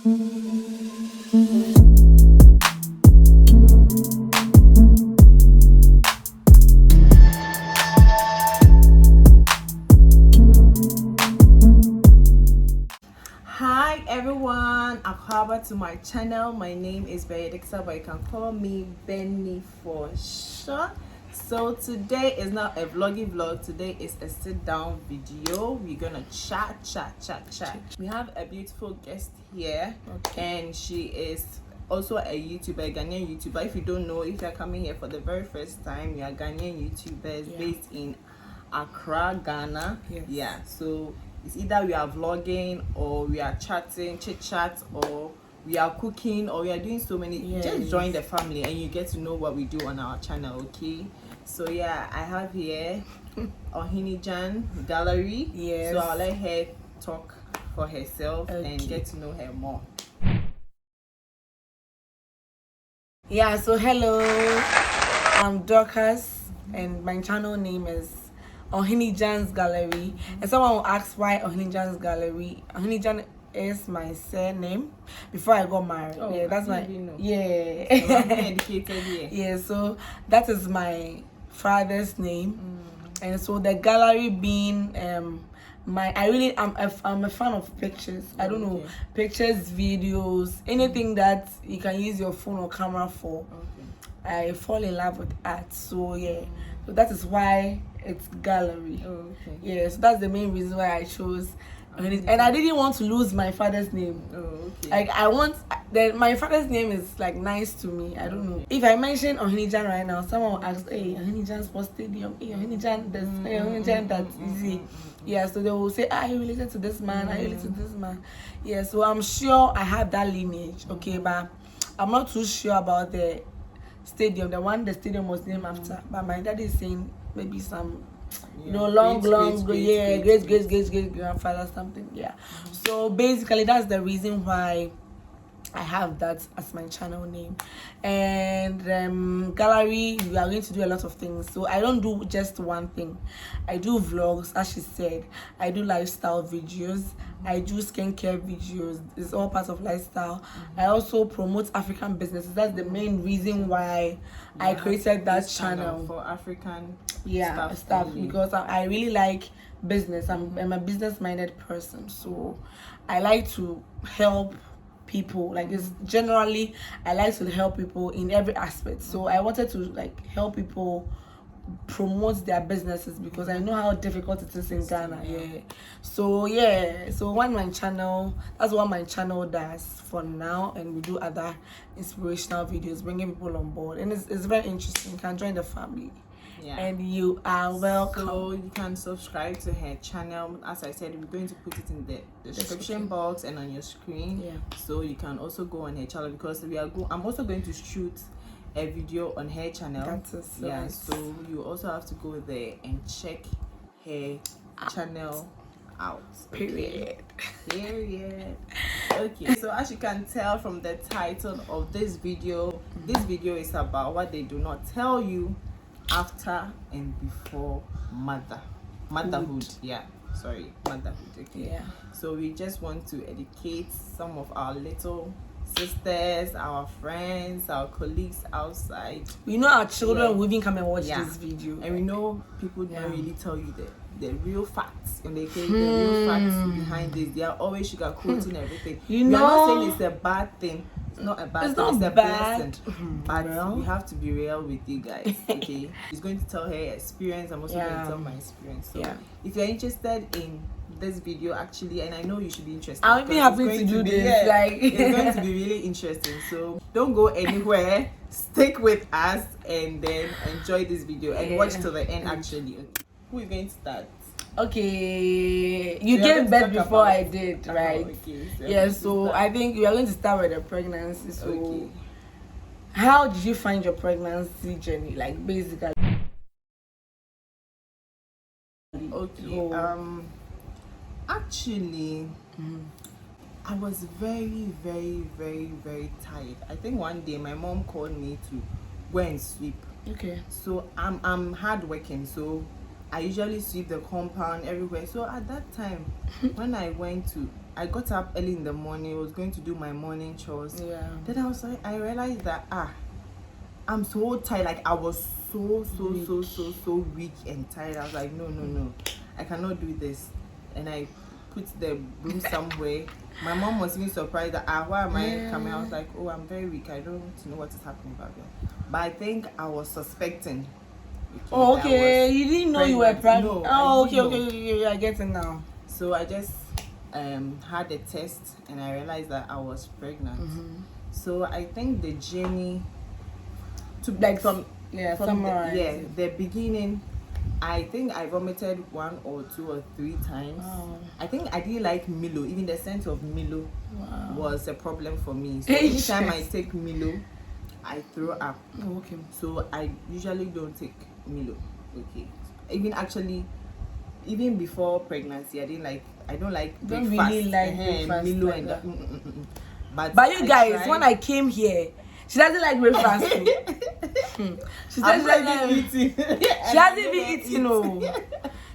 Hi everyone, welcome to my channel. My name is Bernny, but you can call me Bernny for sure. So today is not a vlog. Today is a sit down video. We're gonna chat. We have a beautiful guest here, and she is also a YouTuber, a Ghanaian YouTuber. If you don't know, if you're coming here for the very first time, we are Ghanaian YouTubers based in Accra, Ghana. Yeah, so it's either we are vlogging or we are chatting, chit chat, or we are cooking, or we are doing so many. Just join the family and you get to know what we do on our channel, okay? So yeah, I have here ohene-djan gallery. So I'll let her talk for herself and get to know her more. Yeah, so hello, I'm Dorcas and my channel name is ohene-djan's gallery. And someone will ask why ohene-djan's gallery. Ohene-djan is my surname before I got married. That's my Educated, so that is my father's name. And so the gallery being I'm a fan of pictures. I don't know, pictures, videos, anything that you can use your phone or camera for. I fall in love with art, so so that is why it's gallery. So that's the main reason why I chose. And I didn't want to lose my father's name. Like I want my father's name is like nice to me. I don't know. If I mention ohene-djan right now, someone will ask, "Hey, ohene-djan Sports Stadium. Hey, ohene-djan this. Hey, ohene-djan that." Easy. So they will say, "Are you related to this man? Are you related to this man?" So I'm sure I have that lineage. But I'm not too sure about the stadium, the stadium was named after. But my dad is saying maybe some long great grandfather something. So basically that's the reason why I have that as my channel name. And gallery, we are going to do a lot of things. So I don't do just one thing. I do vlogs, as she said. I do lifestyle videos. I do skincare videos. It's all part of lifestyle. I also promote African businesses. That's the main reason why I created that channel for African stuff because I really like business. I'm a business-minded person, so I like to help people. Like it's generally I like to help people in every aspect. So I wanted to like help people promote their businesses because I know how difficult it is in Ghana. So that's what my channel does for now, and we do other inspirational videos, bringing people on board, and it's very interesting. You can join the family. And you are welcome. So you can subscribe to her channel. As I said, we're going to put it in the description box and on your screen. So you can also go on her channel because I'm also going to shoot a video on her channel. So you also have to go there and check her channel out. Period. So as you can tell from the title of this video is about what they do not tell you after and before motherhood. Motherhood. So we just want to educate some of our little sisters, our friends, our colleagues outside. We know our children will even come and watch this video, and we know people don't really tell you the real facts, and they say the real facts behind this. They are always sugarcoating everything. We are not saying it's a bad thing. It's not a bad thing. It's a blessing. But we have to be real with you guys. Okay, she's going to tell her experience. I'm also going to tell my experience. So if you're interested in this video, actually, and I know you should be interested, I'll be happy to do this. It's going to be really interesting. So don't go anywhere. Stick with us and then enjoy this video and watch till the end. Actually, who is going to start? Okay, you gave birth before I did, right? So I think we are going to start with the pregnancy. So how did you find your pregnancy journey, like basically? Actually, I was very tired. I think one day my mom called me to go and sweep. So I'm hardworking, so I usually sweep the compound everywhere. So at that time, when I went to I got up early in the morning. I was going to do my morning chores. Yeah. Then I realized that I'm so tired. Like I was so weak and tired. I was like, no, I cannot do this. And I put the broom somewhere. My mom was even surprised that why am I coming? I was like, oh, I'm very weak. I don't know what is happening back there. But I think I was suspecting. Oh, okay. You didn't know you were pregnant. No, oh, okay. I get it now. So I just had a test and I realized that I was pregnant. So I think the journey to the beginning, I think I vomited 1 or 2 or 3 times. I think I didn't like Milo. Even the scent of Milo was a problem for me. So anytime I take Milo, I throw up. Oh, okay. So I usually don't take Milo. Okay. Even before pregnancy, I don't like breakfast. Really like breakfast Milo like and that. But you guys, when I came here, she doesn't like breakfast. She doesn't eating. She hasn't even eaten. No.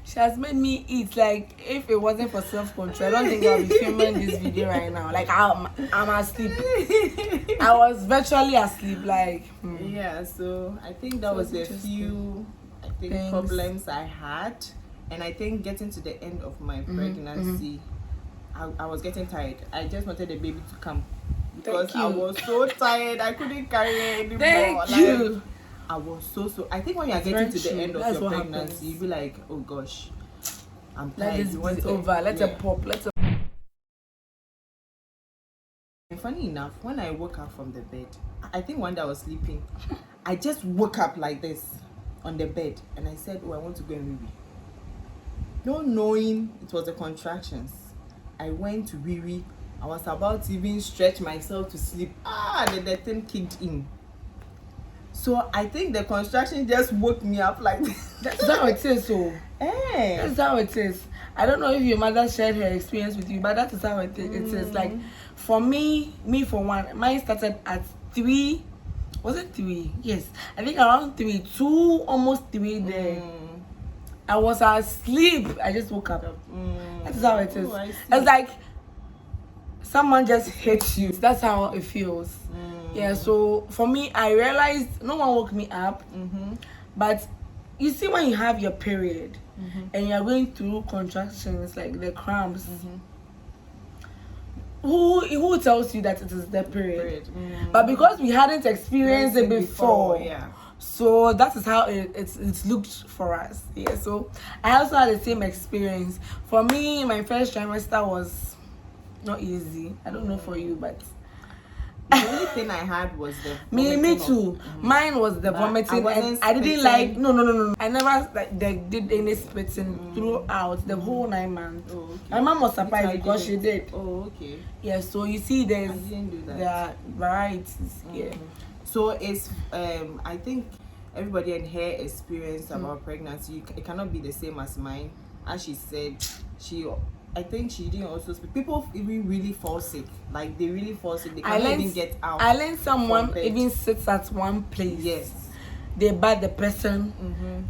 She has made me eat. Like if it wasn't for self-control, I don't think I'll be filming this video right now. Like I'm asleep. I was virtually asleep. Like yeah. So I think that was a few problems I had, and I think getting to the end of my pregnancy, I was getting tired. I just wanted the baby to come because I was so tired. I couldn't carry it anymore. Thank you. I was so. I think when you are getting to the end of your pregnancy, you be like, oh gosh, I'm tired. Let this be over. Let it pop. Funny enough, when I woke up from the bed, I think one day I was sleeping, I just woke up like this on the bed, and I said, oh, I want to go and wee. Not knowing it was the contractions, I went to wee. I was about to even stretch myself to sleep. Then the thing kicked in. So I think the contraction just woke me up like this. That's how it is. So that's how it is. I don't know if your mother shared her experience with you, but that is how it is. Like for me for one, mine started at 3. Was it 3? Yes, I think around 3, 2, almost 3 there. I was asleep. I just woke up. That is how it is. It's like someone just hits you. That's how it feels. Yeah, so for me, I realized no one woke me up. But you see, when you have your period and you're going through contractions, like the cramps, who tells you that it is the period? But because we hadn't experienced it before, so that is how it's looked for us. Yeah, so I also had the same experience. For me, my first trimester was not easy. I don't know for you, but the only thing I had was the me too. Mine was the vomiting, and I didn't like. No. I never did any spitting throughout the whole 9 months. Oh, okay. My mom was surprised because she did. Oh, okay. Yeah, so you see, there are varieties. Yeah. So it's I think everybody and her experience about pregnancy, it cannot be the same as mine. As she said, I think she didn't also speak. People even really fall sick. Like they really fall sick. They can't even get out. I learned someone even sits at one place. Yes. They bathe the person.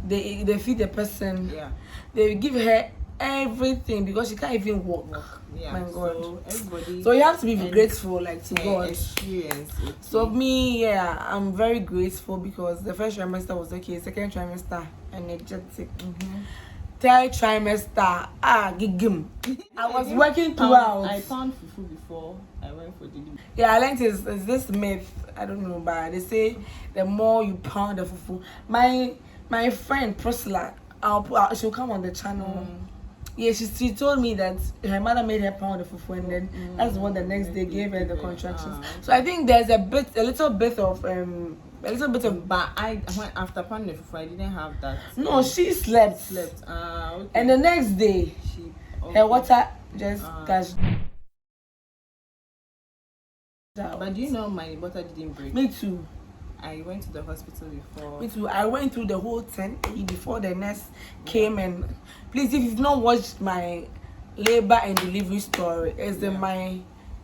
They feed the person. Yeah. They give her everything because she can't even walk. Yeah. My God. So everybody. So you have to be grateful, like to God. Experience. Okay. So me, I'm very grateful because the first trimester was okay. Second trimester, energetic. Third trimester, gigim. I was working throughout. I found fufu before I went for delivery. Yeah, I learned is this myth. I don't know, but they say the more you pound the fufu. My friend Priscilla, she'll come on the channel. Yeah, she told me that her mother made her pound the fufu, and then that's what the next day gave her the contractions. So I think there's a little bit of. But after pounding the fufu, I didn't have that. No, she slept. Okay. And the next day, her water just cashed. But do you know my water didn't break? Me too. I went to the hospital before. Me too. I went through the whole thing before the nurse came. And please, if you've not watched my labor and delivery story, it's in my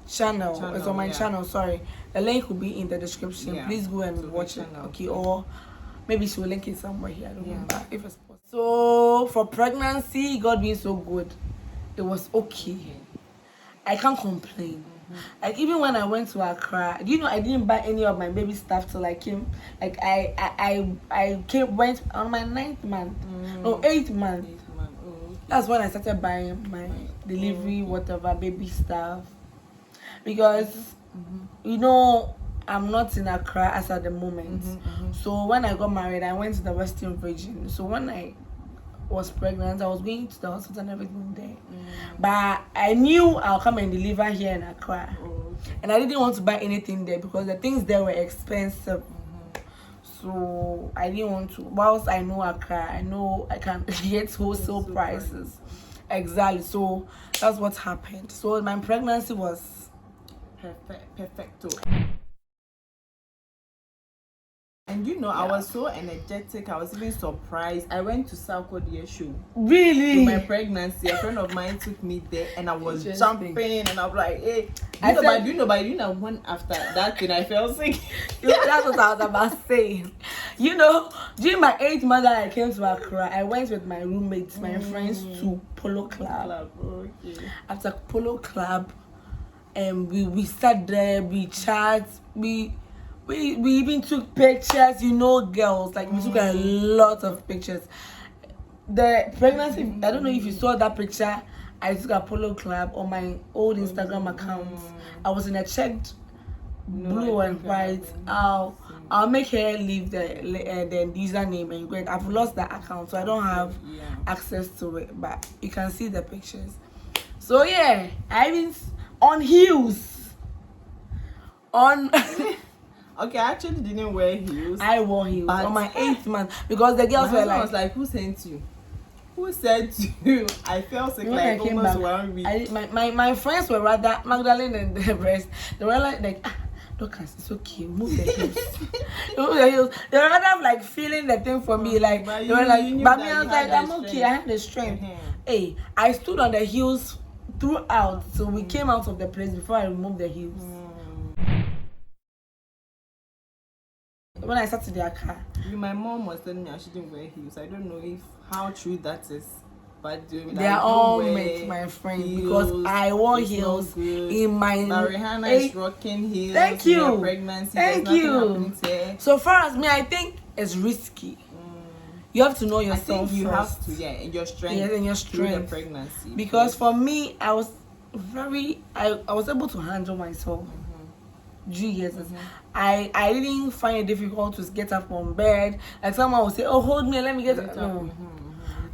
channel. It's on my channel. Sorry, the link will be in the description. Please go and watch it. Okay, or maybe she will link it somewhere here. I don't remember if it's possible. So for pregnancy, God being so good, it was okay. I can't complain. Like even when I went to Accra, do you know I didn't buy any of my baby stuff till I came. Like I went on my 9th month or 8th month. Oh, okay. That's when I started buying my delivery, whatever baby stuff. Because you know I'm not in Accra as at the moment. So when I got married, I went to the Western region. So when I was pregnant, I was going to the hospital and everything there. But I knew I'll come and deliver here in Accra. And I didn't want to buy anything there because the things there were expensive. So I didn't want to. Whilst I know Accra, I know I can get wholesale prices. Exactly. So that's what happened. So my pregnancy was Perfecto. And you know, I was so energetic. I was even surprised. I went to South Korea show. really. To my pregnancy, a friend of mine took me there, and I was jumping, and I was like, "Hey, you know, one after that thing, I felt sick." That's what I was about to say. You know, during my 8th month that I came to Accra, I went with my roommates, my friends to Polo Club. Okay. After Polo Club, and we sat there, we chat, we even took pictures. You know, girls, like we took a lot of pictures. The pregnancy, I don't know if you saw that picture I took at Polo Club on my old Instagram account. I was in a checked blue and white. I'll make her leave the username and great. I've lost that account, so I don't have access to it. But you can see the pictures. So yeah, I been on heels. On Okay, I actually didn't wear heels. I wore heels on my 8th month because the girls were like, was like, "Who sent you? Who said to you?" I felt sick when like I came almost back, 1 week. my friends were rather Magdalene and the rest. They were like Lucas, it's okay, move the heels. Move the heels. They were rather like feeling the thing for me. Like But they were like, but me, that I was you like, had I'm the okay, strength. I have the strength. Hey, I stood on the heels throughout, so we came out of the place before I removed the heels. When I started their car, My mom was telling me I shouldn't wear heels. I don't know if how true that is, but they are all met my friend because I wore heels in my. But Rihanna is rocking heels. Thank you. In her pregnancy. Thank There's you. nothing happening to her. So far as me, I think it's risky. You have to know I yourself. think you first. have to, and your strength. Yes, and your Through the strength. pregnancy. Because for me, I was I was able to handle myself. 3 years. I didn't find it difficult to get up from bed. Like someone would say, "Oh, hold me, let me get up." No.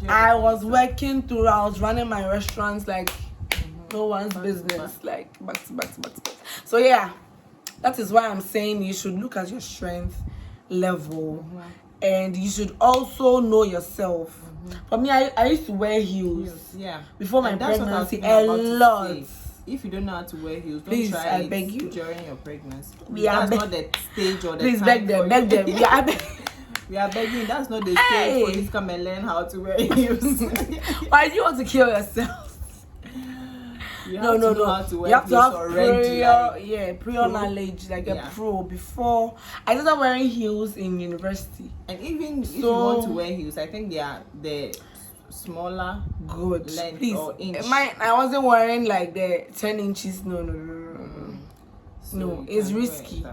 I was working throughout, running my restaurants like no one's business. Like back to back. So yeah, that is why I'm saying you should look at your strength level, and you should also know yourself. For me, I used to wear heels. Before my pregnancy, a lot. If you don't know how to wear heels, don't Please, try I it beg you. during your pregnancy. That's not the stage or the please time. beg them. We are begging. That's not the stage for you to come and learn how to wear heels. Why do you want to kill yourself? You have to know how to wear you have to heels have already. prior knowledge, like a pro. Before I started wearing heels in university. And even if you want to wear heels, I think they are the smaller length please. or inch. I wasn't wearing like the 10 inches. No. So No, it's risky.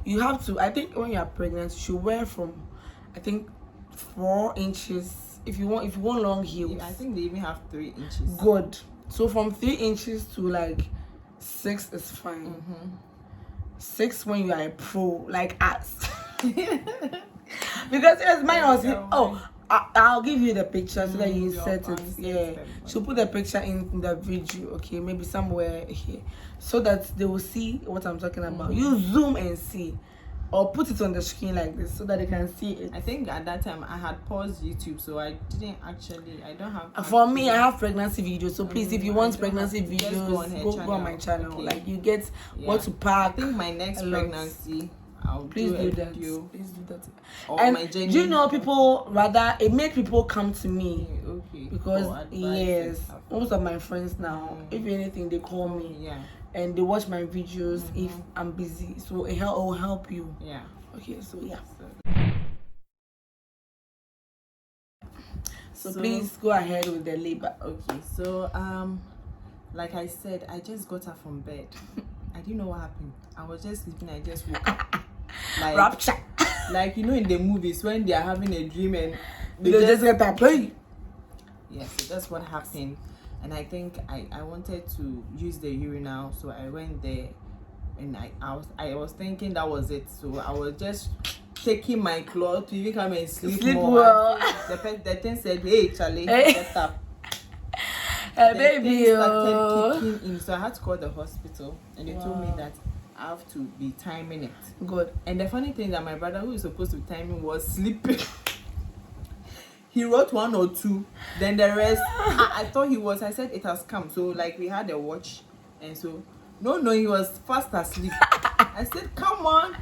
You have to. I think when you are pregnant, you should wear from, I think, 4 inches. If you want long heels. I think they even have 3 inches. Good. So from 3 inches to like 6 is fine. 6 when you are a pro, like us. Because yes, mine was I'll give you the picture so that you insert it. Yeah, she'll put the picture in the video. Okay, maybe somewhere here, so that they will see what I'm talking about. You zoom and see, or put it on the screen like this so that they can see it. I think at that time I had paused YouTube, so I didn't actually. I don't have. For me, I have pregnancy videos. So please, if you want pregnancy videos, go on my channel. Okay. Like you get what to pack. I think my next pregnancy. I'll please do that. Video. Please do that. And my journey. Do you know people rather it make people come to me? Okay. Because yes, most of my friends now, if anything, they call me. Yeah. And they watch my videos if I'm busy. So it will help you. Yeah. Okay. So yeah. So please go ahead with the labor. Okay. So like I said, I just got up from bed. I didn't know what happened. I was just sleeping. I just woke up. Like, Rapture. like you know in the movies when they are having a dream and They just get that play. Yeah, so that's what happened. And I think I wanted to use the urinal, so I went there, and I was thinking that was it. So I was just taking my clothes to even come and sleep more. Well. The thing said, "Hey, Charlie, Hey. get up." Hey, The baby. thing started kicking in, so I had to call the hospital, and they told me that I have to be timing it. Good. And the funny thing is that my brother, who is supposed to be timing, was sleeping. He wrote 1 or 2, then the rest. I thought he was. I said it has come. So like we had a watch, and so no, he was fast asleep. I said, come on,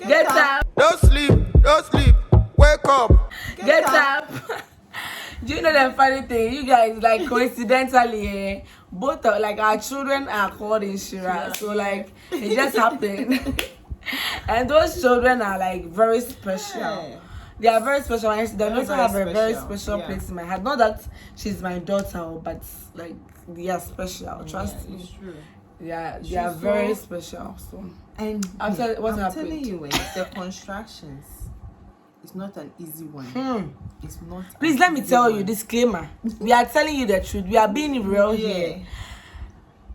Get up. Don't sleep, wake up. Get up. Do you know the funny thing? You guys, like, coincidentally, both of, like, our children are called Inshira. So like it just happened. And those children are like very special. Yeah. They are very special. And they also very have a very special. special Yeah. place in my heart. Not that she's my daughter, but like they are special. Trust Yeah, me. it's true. Yeah, they She's are very so- special. So And I'm telling happened? you, the contractions. It's not an easy one. It's not. please an let me easy tell you, one. disclaimer. We are telling you the truth. We are being real Yeah. here.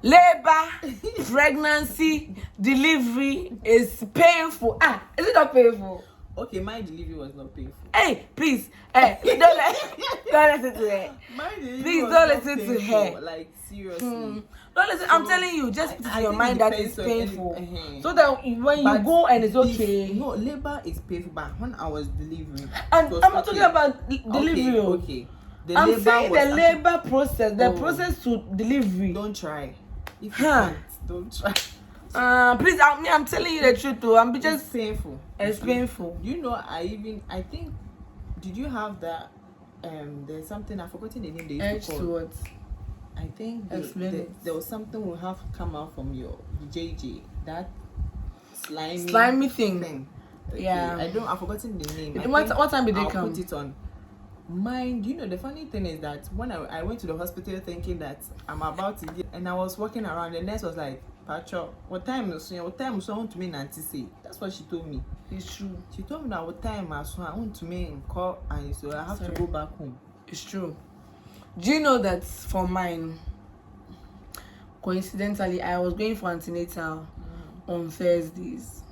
Labor, pregnancy, delivery is painful. Is it not painful? Okay, my delivery was not painful. Hey, please, don't listen to her. My delivery Please was don't not listen to painful, her. Like seriously. Don't listen. I'm telling you, just put it in your think mind it that depends it's on painful, any- so that when you But go and it's if- okay. No, labor is painful, but when I was delivering, And it was I'm not talking okay. about delivery. Okay. The I'm labor saying was the actually- labor process, the Oh. process to delivery. Don't try. If you Huh. can't, don't try. Please, I'm telling you the truth too. I'm It's just painful. it's painful. You know, I think, did you have that? There's something I've forgotten the name they Edge used to to call. what? I think Explain it. there was something will have come out from your JJ, that Slimy thing. Okay, Yeah. I've forgotten the name. I What think time did they I'll come? put it on. Mind you know, the funny thing is that when I went to the hospital thinking that I'm about to get, and I was walking around, the nurse was like, Pacho, what time is I want to mean auntie say? That's what she told me. It's true. She told me that what time I want to mean call, and so I have Sorry. to go back home. It's true. Do you know that for mine, coincidentally, I was going for antenatal on Thursdays.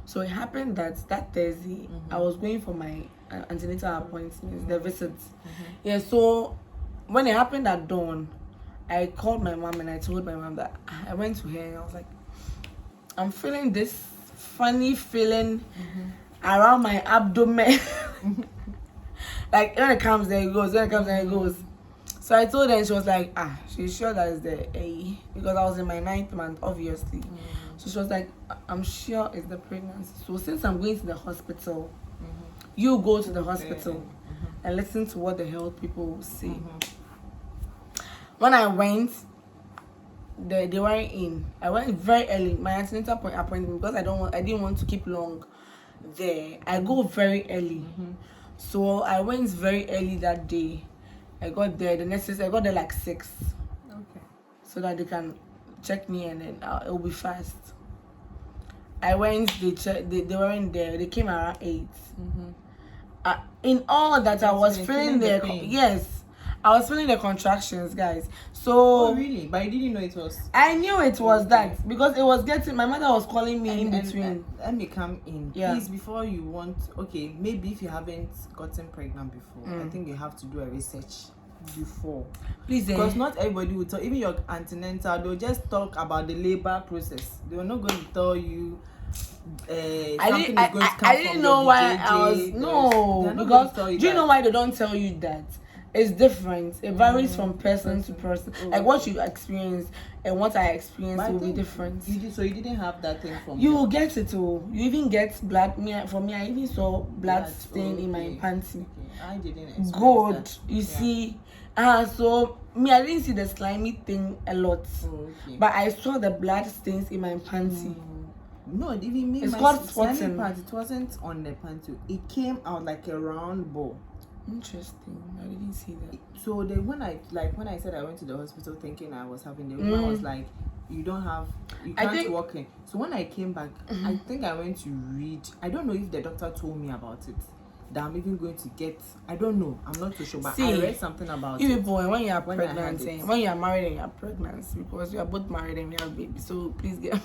So it happened that Thursday, I was going for my antenatal appointments, the visits. Yeah, so when it happened at dawn, I called my mom and I told my mom that I went to her and I was like, I'm feeling this funny feeling around my abdomen. Like when it comes, there it goes. When it comes, there it goes. So I told her, and she was like, she's sure that it's the A, because I was in my 9th month, obviously. So she was like, I'm sure it's the pregnancy. So since I'm going to the hospital, you go to the hospital and listen to what the health people will say. When I went, they weren't in. I went very early. My antenatal appointment, because I didn't want to keep long there. I go very early. So I went very early that day. I got there. I got there like 6. Okay. So that they can check me and then it will be fast. I went. They weren't there. They came around 8. In all that, I was feeling the the pain. yes, I was feeling the contractions, guys. So Oh really? But I didn't know it was. I knew it was that because it was getting. My mother was calling me in between. Let me come in. Yeah. Please, before you want, okay, maybe if you haven't gotten pregnant before, I think you have to do a research before. Please, Because not everybody will tell, even your antenatal, they'll just talk about the labor process. They are not going to tell you something is going to come I didn't from know your why BJJ. I was They're no not because going to tell do you you that. know why they don't tell you that? It's different. It varies from person to person. Like what you experience and what I experienced But I will be think different. So you didn't have that thing from You your- will get it all. You even get blood. For me, I even saw blood Blood. stain in my Okay. panty. Okay. I didn't experience Good. that. You Yeah. see. So me, I didn't see the slimy thing a lot. Oh, okay. But I saw the blood stains in my panty. No, even me. It's my called slimy spotting. part, it wasn't on the panty. It came out like a round ball. Interesting. I didn't see that. So when I said I went to the hospital thinking I was having, the woman was like, you can't walk in. So when I came back, I think I went to read. I don't know if the doctor told me about it, that I'm even going to get. I don't know. I'm not too sure, but I read something about you it. people, when you are pregnant, when you are married and you are pregnant, because we are both married and we have babies, so please get.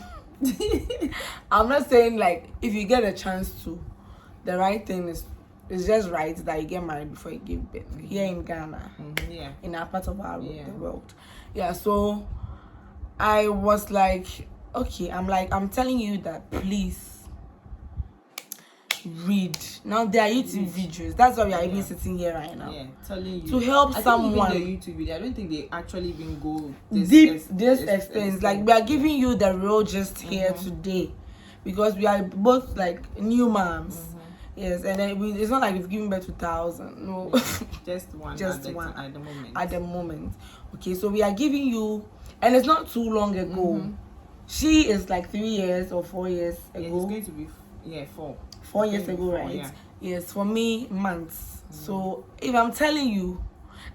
I'm not saying like if you get a chance to, the right thing is, it's just right that you get married before you give birth. Here in Ghana, in our part of the world, So I was like, okay, I'm telling you that please read. Now there are YouTube videos. That's why we are even sitting here right now. Yeah, telling you to help someone. Even the YouTube video, I don't think they actually even go this extent. Like we are giving you the real gist here today, because we are both like new moms. Yes, and then it's not like we've given birth to 1,000. No, just one. At the moment. Okay, so we are giving you, and it's not too long ago. She is like 3 years or 4 years ago. It's going to be 4. 4 years ago, right? Yeah. Yes, for me, months. So if I'm telling you,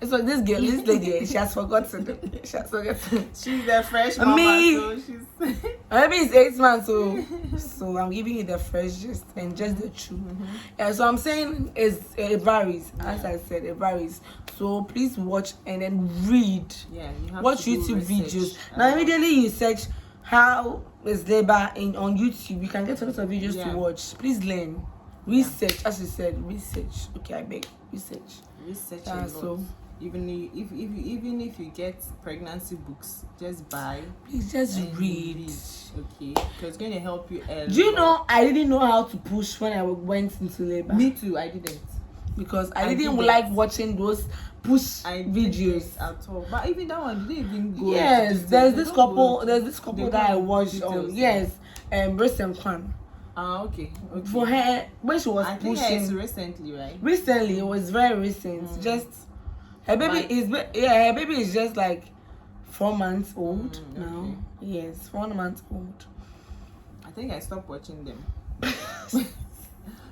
it's like this lady, she has forgotten. She's the fresh mama, so she's maybe it's 8 months, so I'm giving you the fresh gist and just the truth. So I'm saying it varies. As I said, it varies. So please watch and then read. Yeah, you have watch to YouTube videos. Now immediately you search how is labor on YouTube. You can get a lot of videos to watch. Please learn. Research, as you said, research. Okay, I beg. Research. So even if you get pregnancy books, just buy. Please just read. Okay, because it's going to help you. Do you know I didn't know how to push when I went into labor? Me too. I didn't, because I didn't like watching those push videos at all. But even that one didn't even go. Yes, there's this couple that I watched on. Yes, Briss and Kwan. Okay. For her, when she was pushing. I think it's recently, right? Recently, it was very recent. Just her baby her baby is just like 4 months old now. Yes, 4 months old. I think I stopped watching them.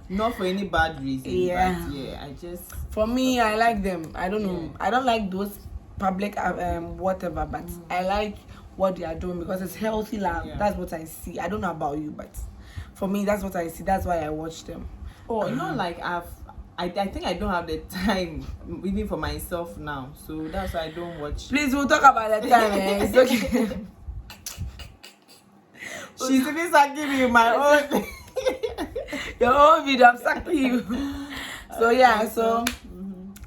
Not for any bad reason. But I just. For me, I like them. I don't know. I don't like those public whatever, but I like what they are doing because it's healthy love. That's what I see. I don't know about you, but for me, that's what I see. That's why I watch them. Oh, like I think I don't have the time even for myself now, so that's why I don't watch. Please, we'll talk about the time. It's okay. She's even sucking me my own. Your own video, I'm sucking you. So so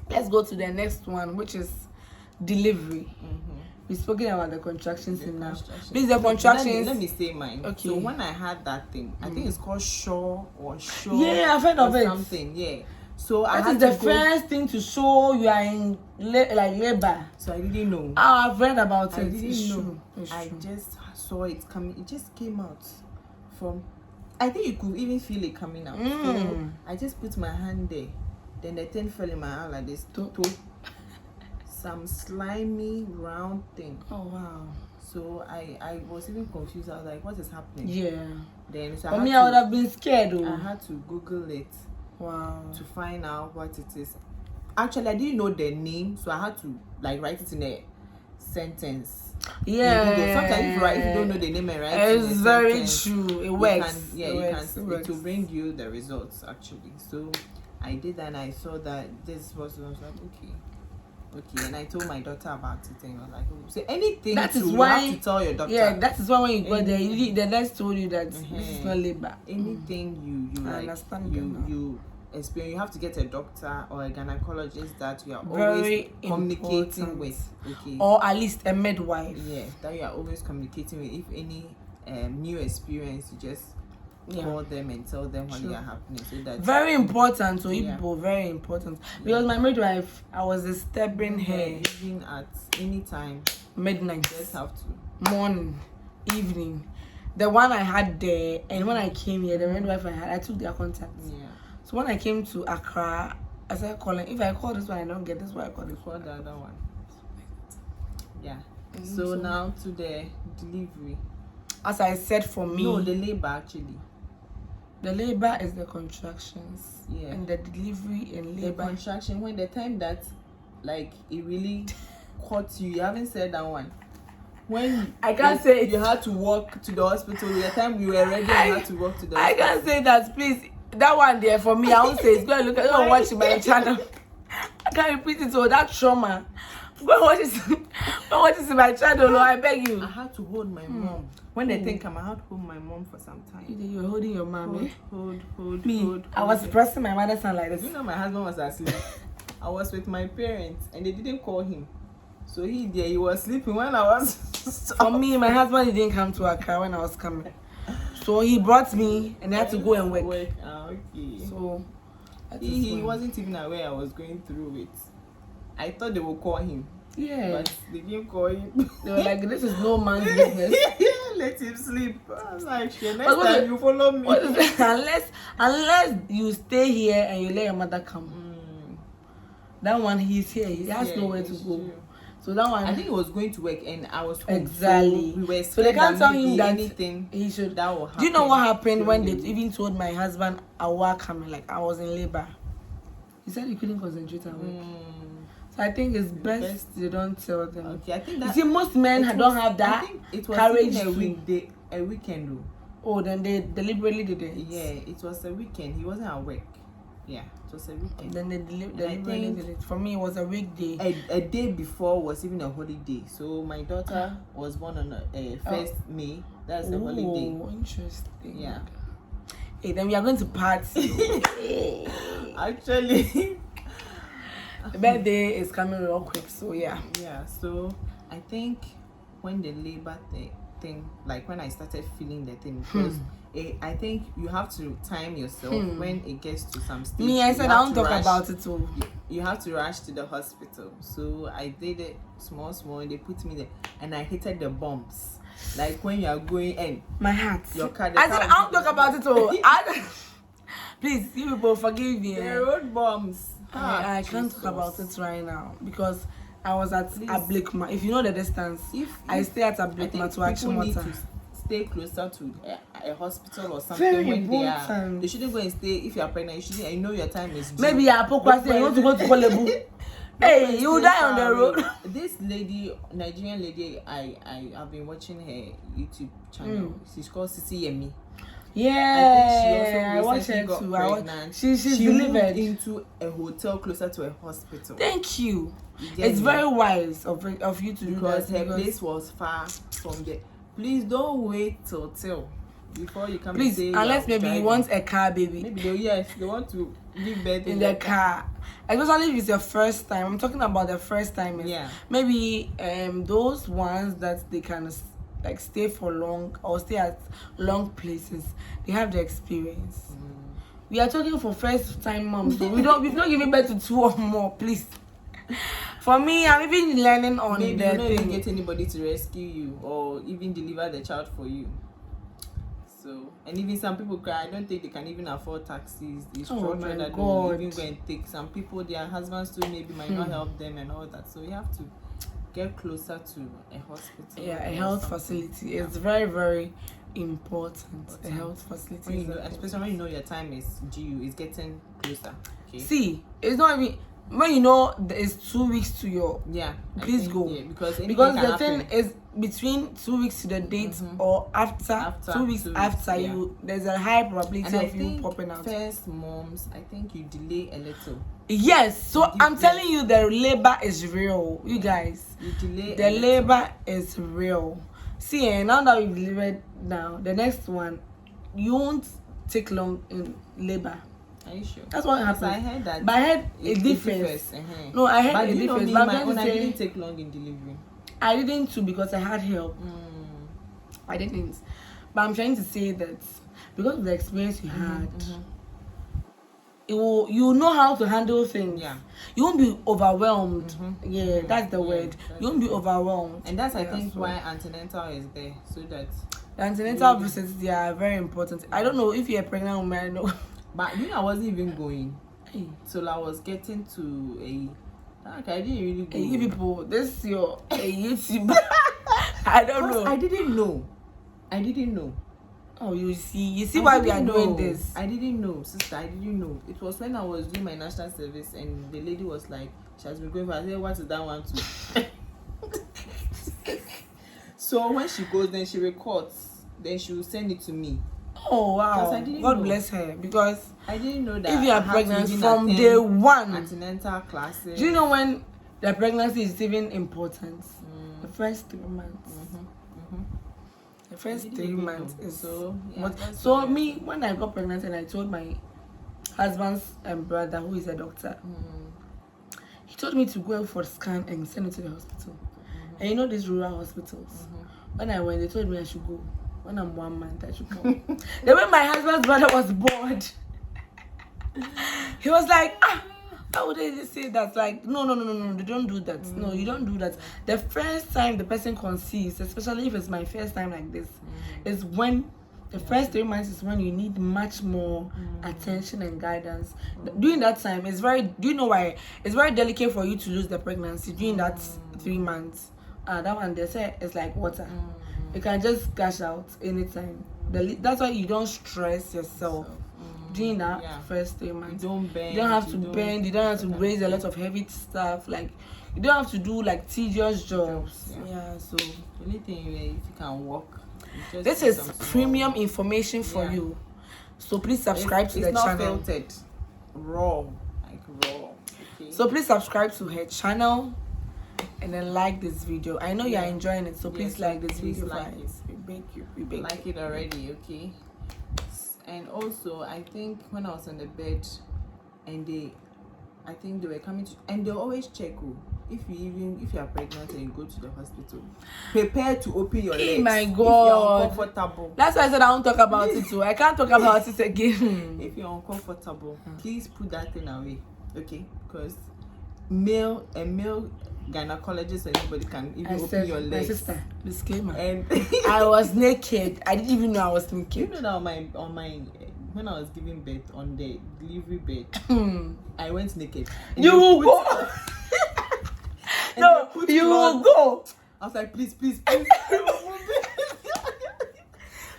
let's go to the next one, which is delivery. We've spoken about the contractions now. Please, the contractions. Let me say mine. Okay. So when I had that thing, I think it's called Shaw or Shaw. Yeah, I've heard of it. Something. Yeah. So that is the first thing to show you are in labor. So I didn't know. I've read about it. I didn't know. I just saw it coming. It just came out from. I think you could even feel it coming out. So I just put my hand there. Then the thing fell in my hand like this. Some slimy round thing. Oh wow. So I was even confused. I was like, what is happening? Yeah. Then so I would have been scared though. I had to Google it. Wow. To find out what it is. Actually, I didn't know the name, so I had to write it in a sentence. Yeah. Sometimes if you don't know the name and write it's very true. It works. It will bring you the results actually. So I did that and I saw that this was like okay, and I told my daughter about it and I was like, so anything you have to tell your doctor. Yeah, that is why when you go there, the nurse told you that this is not labor. Anything you understand you experience, you have to get a doctor or a gynecologist that you are always communicating with. Okay. Or at least a midwife. Yeah, that you are always communicating with. If any new experience, you just call them and tell them what they are happening. So that very important. So people, very important. Because my midwife, I was disturbing her even at any time. Midnight. Just have to. Morning, evening. The one I had there, and when I came here, the midwife I took their contacts. Yeah. So when I came to Accra, I started calling. If I call this one, I don't get this one. I call this one. The other one. Yeah. So now to the delivery. As I said, for me. No, the labor actually. The labor is the contractions. Yeah. And the delivery and The labor. contraction, when the time that like it really caught you. You haven't said that one. When I can't say it. You had to walk to the hospital. The time you were ready, you had to walk to the I hospital. can't say that, please. That one there for me, I won't say it. Go and look at it. Go and watch my channel. I can't repeat it. So that trauma. Go and watch it. Go and watch it in my channel. No, I beg you. I had to hold my mom. When they think I had to hold my mom for some time. You were holding your mom, eh? Hold. Me, I was pressing my mother's hand like this. You know, my husband was asleep. I was with my parents and they didn't call him. So he was sleeping when I was. For me, my husband didn't come to Accra when I was coming. So he brought me and I had to go and work. Okay. So he wasn't even aware I was going through it. I thought they would call him. Yeah. But they didn't call him. They were like, this is no man's business. Let him sleep. I was like, "Shit, next But time you follow me." What is it? Unless you stay here and you let your mother come. That one, he's here. He has nowhere to go. True. So that one, I think he was going to work and I was home. exactly. So we were So they can't tell him that anything he should. that will happen. Do you know what happened when they even told my husband I was coming? Like I was in labor. He said he couldn't concentrate at work. So I think it's best they don't tell them. Okay, I think You that. see, most men don't have that I think it was courage even to. a weekend though. Oh, then they deliberately did it. Yeah, it was a weekend. He wasn't at work. Yeah, it was a weekend. Then they deliberately think did it. For me, it was a weekday. A day before was even a holiday. So my daughter was born on a 1st May. That's a holiday. Oh, interesting. Yeah. Hey, then we are going to party. Actually. The birthday is coming real quick, so yeah. Yeah, so I think when the labor thing, like when I started feeling the thing, because I think you have to time yourself when it gets to some stage. Me, I said I don't talk about it too. You have to rush to the hospital. So I did it small, they put me there, and I hated the bumps. Like when you are going in. My heart. Your car, I said I don't talk about it too. Please, you people forgive me. The road bumps. I can't talk about it right now because I was at Ablikma. If you know the distance, I stay at Ablikma to Action Water. Stay closer to a hospital or something. Very when important. They shouldn't go and stay if you are pregnant. You shouldn't. I know your time is due. Maybe you are Pokwasi and you want to go to Kolebu. Hey, you die on the road. This lady, Nigerian lady, I have been watching her YouTube channel. She's called Sisi Yemi. Yeah, I watched her got too. pregnant. She's she delivered moved into a hotel closer to a hospital. Thank you. get It's me? very wise of you to do Because that. her place was far from there. Please don't wait till before you come. Please, and say unless maybe you want a car, baby. Maybe they want to give birth in the car. Especially if it's your first time. I'm talking about the first time. Yeah. Maybe those ones that they can like stay for long or stay at long places. They have the experience. We are talking for first time moms. So we've not given birth to 2 or more, please. For me, I'm even learning on maybe the you don't even thing. get anybody to rescue you or even deliver the child for you. So, and even some people cry. I don't think they can even afford taxis. The structure my that they will even go and take. Some people, their husbands too maybe might not help them and all that. So you have to get closer to a hospital. Yeah, a health facility. It's very, very important. A health facility. When you know, especially when you know your time is due, it's getting closer. Okay. See, it's not even when you know it's 2 weeks to your please go. Yeah, because the thing is between 2 weeks to the date or after 2 weeks after you, there's a high probability of you popping out. First moms, I think you delay a little. Yes, so I'm telling you the labor is real, you guys. You delay the labor is real. See, now that we've delivered now, the next one, you won't take long in labor. Are you sure? That's what happens. I heard that. But I heard a difference. No, I heard but a difference. But I'm I didn't take long in delivering. I didn't too because I had help. I didn't. But I'm trying to say that because of the experience you had, you know how to handle things. Yeah. You won't be overwhelmed. Yeah, that's the word. You won't be overwhelmed. And that's I think why antenatal is there, so that the antenatal visits, they are very important. I don't know if you're a pregnant woman, I know. But I wasn't even going till I was getting to I didn't really go. You people, this is your YouTube. I don't know. I didn't know. Oh, you see why we are doing this. I didn't know, sister. I didn't know. It was when I was doing my national service, and the lady was like, she has been going for. I said, what is that one too? So when she goes, then she records. Then she will send it to me. Oh wow! I didn't God know. bless her, because I didn't know that if you are pregnant from day one, antenatal classes. do you know when the pregnancy is even important? The first 3 months. The first 3 months is so. Yeah, what. So me, when I got pregnant and I told my husband's brother, who is a doctor, he told me to go for a scan and send it to the hospital. And you know these rural hospitals. When I went, they told me I should go. When I'm 1 month, I should come. Then when my husband's brother was bored, he was like, how would they say that? Like, no, they don't do that. No, you don't do that. The first time the person conceives, especially if it's my first time like this, is when the first 3 months is when you need much more attention and guidance. During that time, it's very, do you know why? It's very delicate for you to lose the pregnancy during that 3 months. That one, they say it's like water. You can just cash out anytime. That's why you don't stress yourself during that first 3 months. You don't bend. You don't have to bend. You don't have to raise a lot of heavy stuff. Like, you don't have to do like tedious jobs. Yeah. So the only thing if you can walk. This is premium information for you. So please subscribe to the channel. It's not filtered. Raw. Like raw. Okay. So please subscribe to her channel. And then like this video. I know you are enjoying it, so please like this video. Like it. We beg you. We beg like it already, okay? And also, I think when I was on the bed, and I think they were coming to, and they always check if you are pregnant and you go to the hospital, prepare to open your legs. Oh my God! If you're uncomfortable. That's why I said I won't talk about it too. I can't talk about it again. If you're uncomfortable, please put that thing away, okay? Because a male gynecologist or anybody can even open your legs. My sister, disclaimer. And I was naked. I didn't even know I was naked. You know that on my when I was giving birth on the delivery bed, I went naked. You will go. No, you will go. I was like, please. Do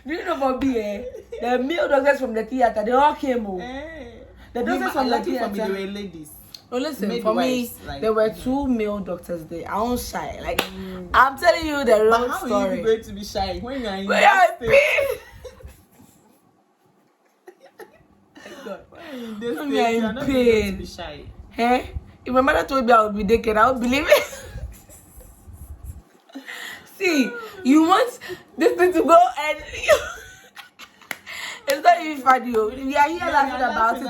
you know for me, the male doctors from the theater, they all came home. The doctors from the theater, they were ladies. No, listen, Midwives, for me, like, there were 2 male doctors there. I won't shy. Like, I'm telling you the real how story. How are you going to be shy when you're in When you're in pain? When you're in pain. Be shy. Hey? If my mother told me I would be naked, I would believe it. See, you want this thing to go and it's not even funny. We are here laughing about it.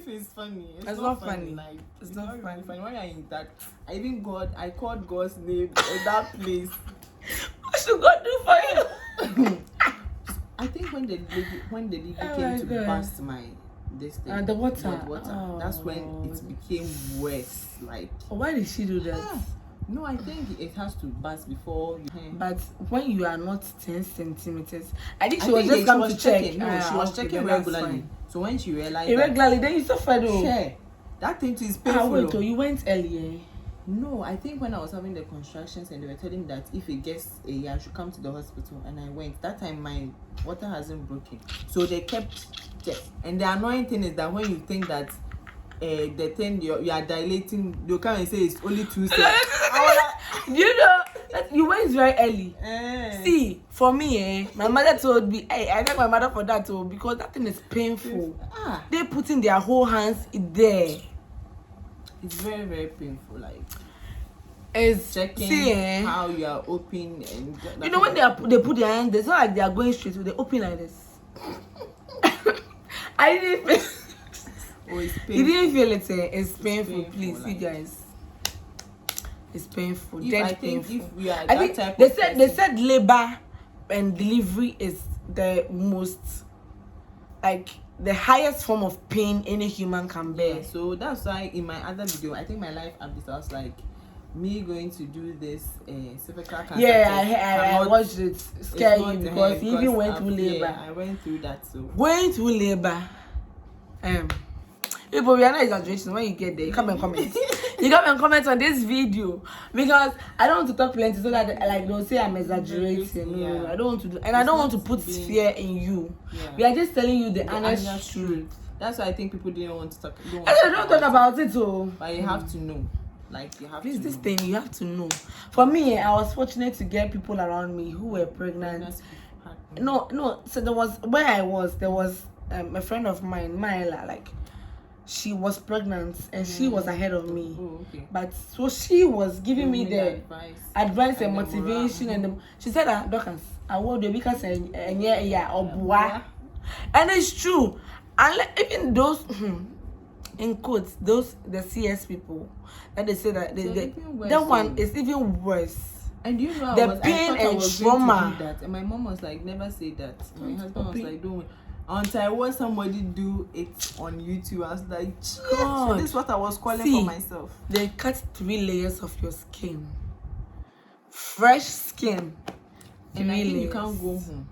It's funny. It's not funny. Like, it's not funny. When you're in that, I called God's name in that place. What should God do for you? I think when the lady came to bust this thing, the water. That's when it became worse. Like, why did she do that? No, I think it has to burst before you. But when you are not 10 centimeters, I think she was just coming to check. No, she was checking regularly. So when she realized irregularly, then you suffered. Yeah, that thing is painful. Wait, you went earlier. No, I think when I was having the contractions and they were telling me that if it gets a year, I should come to the hospital, and I went. That time my water hasn't broken, so they kept. And the annoying thing is that when you think that the thing you are dilating, they'll come and say it's only 2 steps. You know, you went very early. See, for me, my mother told me, I thank my mother for that too, because that thing is painful. They putting their whole hands there. It's very, very painful. Like, it's checking how you are open, and you know when they put their hands, it's not like they are going straight. They open like this. I didn't feel. Oh, it's painful. You didn't feel it. It's painful. Please, like, you guys. It's painful. I think if we are I think they said labor and delivery is the most, like, the highest form of pain any human can bear. Yeah, so that's why in my other video, I think my life update, I was like, me going to do this cervical cancer. Yeah, I watched it. Scare you because you even went through labor. Yeah, I went through that too. Going through labor. But we are not exaggerating. When you get there, come and comment. You come and comment on this video because I don't want to talk plenty so that like they'll say I'm exaggerating. Yeah. No, I don't want to do, and I don't want to put fear in you. Yeah. We are just telling you the honest truth. That's why I think people didn't want to talk. I don't talk about it, oh. But you have to know. Like you have Please, to this know. thing you have to know. For me, I was fortunate to get people around me who were pregnant. No. So there was a friend of mine, Myla, like she was pregnant and she was ahead of me. Oh, okay. But so she was giving me the advice and the motivation morale. she said that Dorcas, I will do because and it's true. And even those in quotes, the CS people that they say that that one is even worse. And you know, the pain and trauma. That. And my mom was like, never say that. My husband was like, don't. Until I watched somebody do it on YouTube, I was like, God, this is what I was calling for myself. They cut 3 layers of your skin. Fresh skin. And I think you can't go home.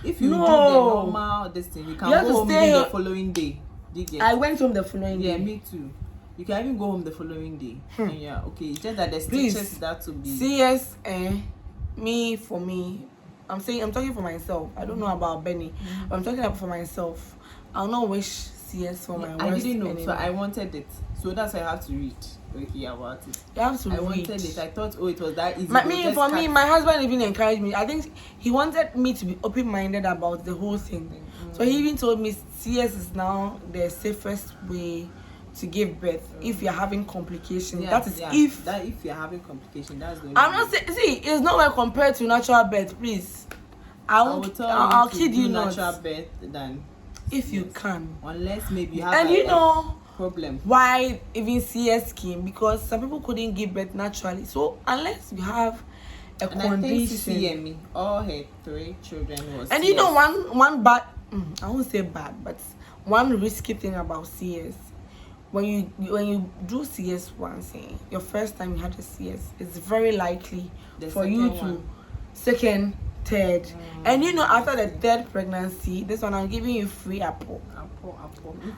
If you do the No. normal this thing, you can You have go to home stay- the following day. Do you get I it? went home the following Yeah, day. me too. You can even go home the following day. And yeah, okay. It's just that the Please. stitches that to be. CS, for me, I'm talking for myself. I don't know about Bernny, but I'm talking about for myself. I'll not wish CS for my worst I didn't know, enemy. so I wanted it. So that's why I have to read okay about it. You have to I read. wanted it. I thought, oh, it was that easy. My husband even encouraged me. I think he wanted me to be open-minded about the whole thing. So he even told me CS is now the safest way to give birth if you're having complications. Yeah, that is if you're having complications, that's the. I'm not saying. See, it's not well compared to natural birth. Please, I'll kid you not. Natural birth than if you can, unless maybe you have and you know problem. Why even CS came? Because some people couldn't give birth naturally. So unless you have a condition, all her 3 children was. And CS. you know one bad, I won't say bad, but one risky thing about CS. When you do CS once, your first time you had a CS, it's very likely for you to second, third, and you know after the 3rd pregnancy, this one I'm giving you free apple.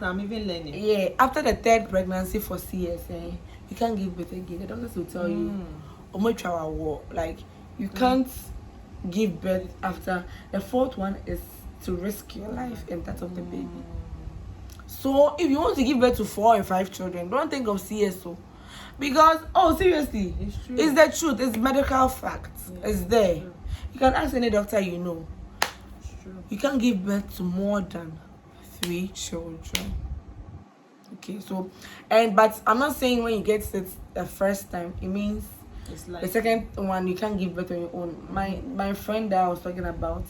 I'm even learning. Yeah, after the 3rd pregnancy for CS, you can't give birth again. The doctors will tell you, like you can't give birth after the 4th one is to risk your life and that of the baby. So if you want to give birth to 4 and 5 children, don't think of CSO. Because seriously, it's true. It's the truth, it's medical fact. Yeah, it's there. True. You can ask any doctor you know. It's true. You can't give birth to more than 3 children. Okay, so but I'm not saying when you get it the first time, it means it's like the second one you can't give birth on your own. My friend that I was talking about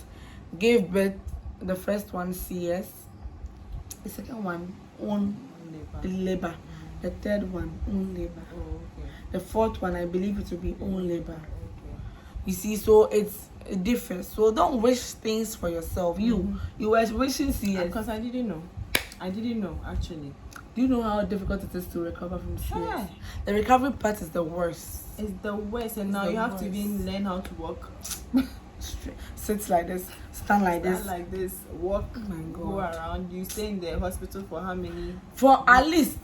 gave birth, the first one CS, the second one own labor, the 3rd one own labor, the 4th one I believe it will be own labor. You see, so it differs. So don't wish things for yourself. You were wishing CS because I didn't know actually. Do you know how difficult it is to recover from CS? Yeah. The recovery part is the worst. It's the worst, and now you have to even learn how to walk. Sit like this, stand like this, walk, go around. You stay in the hospital for how many? For at least,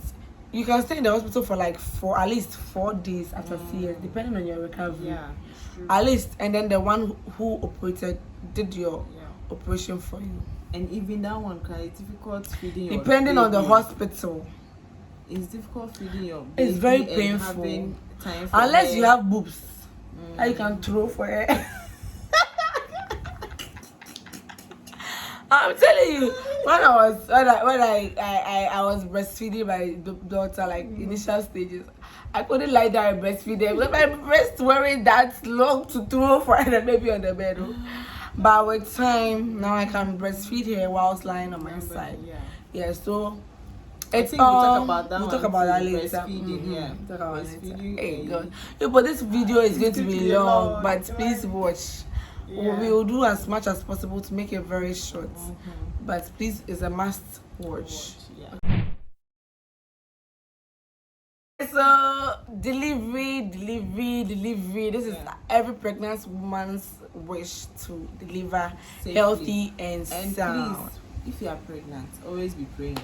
you can stay in the hospital for at least 4 days after CS, depending on your recovery. Yeah, true. At least, and then the one who operated did your operation for you. And even that one, it's difficult feeding your depending baby. on the hospital. It's difficult feeding your baby. It's very painful. Unless you have boobs that you can throw for her. I'm telling you, when I was breastfeeding my daughter, like initial stages, I couldn't lie down and breastfeed them because my breast weren't that long to throw for the baby on the bed. But with time, now I can breastfeed her whilst lying on my side. Yeah, so it's we'll talk about that later. Breastfeeding, breastfeeding. Hey, God. Yeah, but this video is going to be long, but please watch. Yeah. We will do as much as possible to make it very short, but please, it's a must watch. So delivery. This is every pregnant woman's wish to deliver safely, healthy and sound. Please, if you are pregnant, always be praying.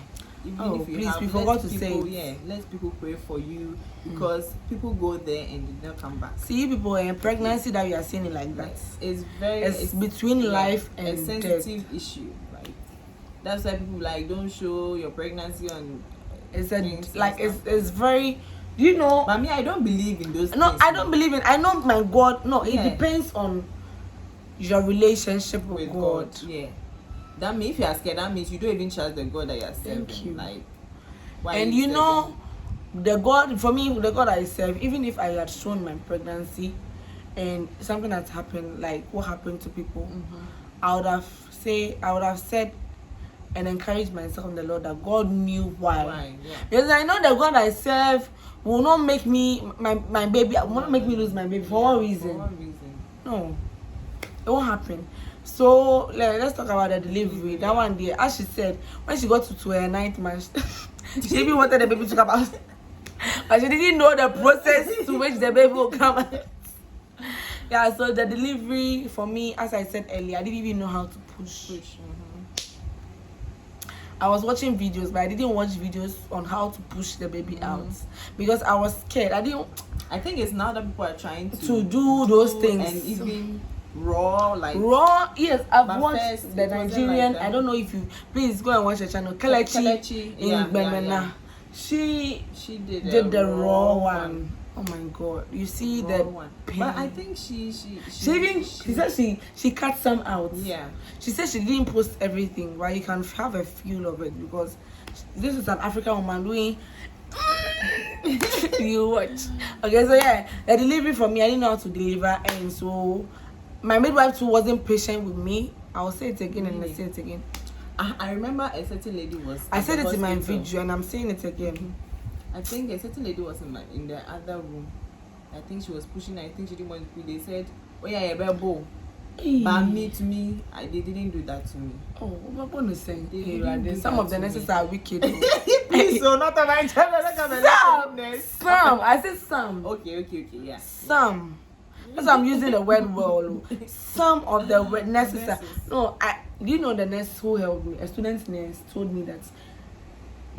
even if you please, have, we let forgot to people, say it. yeah, let people pray for you, because people go there and did not come back. See, you people, pregnancy that we are seeing it like that. It's between life and a death. sensitive issue. Like that's why people like don't show your pregnancy on. It's things and like stuff. it's very, you know. But me, I don't believe in those. No, things, I don't believe in. I know my God. No, Yeah. it depends on your relationship with God. Yeah. That means if you are scared, that means you don't even trust the God that you are serving. Thank you. Like, why And are you serving? know, the God, for me, the God I serve, even if I had shown my pregnancy and something had happened, like what happened to people, I would have said and encouraged myself in the Lord that God knew why. Yeah. Because I know the God I serve will not make me my baby, will not make me lose my baby. For what reason? For what reason? No, it won't happen. So let's talk about the delivery. That one day, as she said, when she got to her 9th month, she even wanted the baby to come out, but she didn't know the process to which the baby will come out. Yeah, so the delivery for me, as I said earlier, I didn't even know how to push. I was watching videos, but I didn't watch videos on how to push the baby out because I was scared. I think it's now that people are trying to do those things and even raw. Yes, I've watched first, the it wasn't Nigerian. like I don't know if you please go and watch the channel Kelechi in Bernny. She did the raw one. Oh my God! You see the pain. But I think she said she cut some out. Yeah. She said she didn't post everything, but you can have a feel of it because this is an African woman doing. You watch. Okay, so yeah, the delivery for me, I didn't know how to deliver, and so my midwife too wasn't patient with me. I'll say it again and I say it again. I remember a certain lady was. I said it in my video and I'm saying it again. I think a certain lady was in the other room. I think she was pushing. I think she didn't want to. They said, "Oh yeah, you're bebo." But to me, they didn't do that to me. Oh, what am I saying? Hey, some of the nurses are wicked. Please, so not on my channel. Some. I said some. Okay, yeah. Some. That's why I'm using the word well. Some of the nurses are. No, do you know the nurse who helped me? A student nurse told me that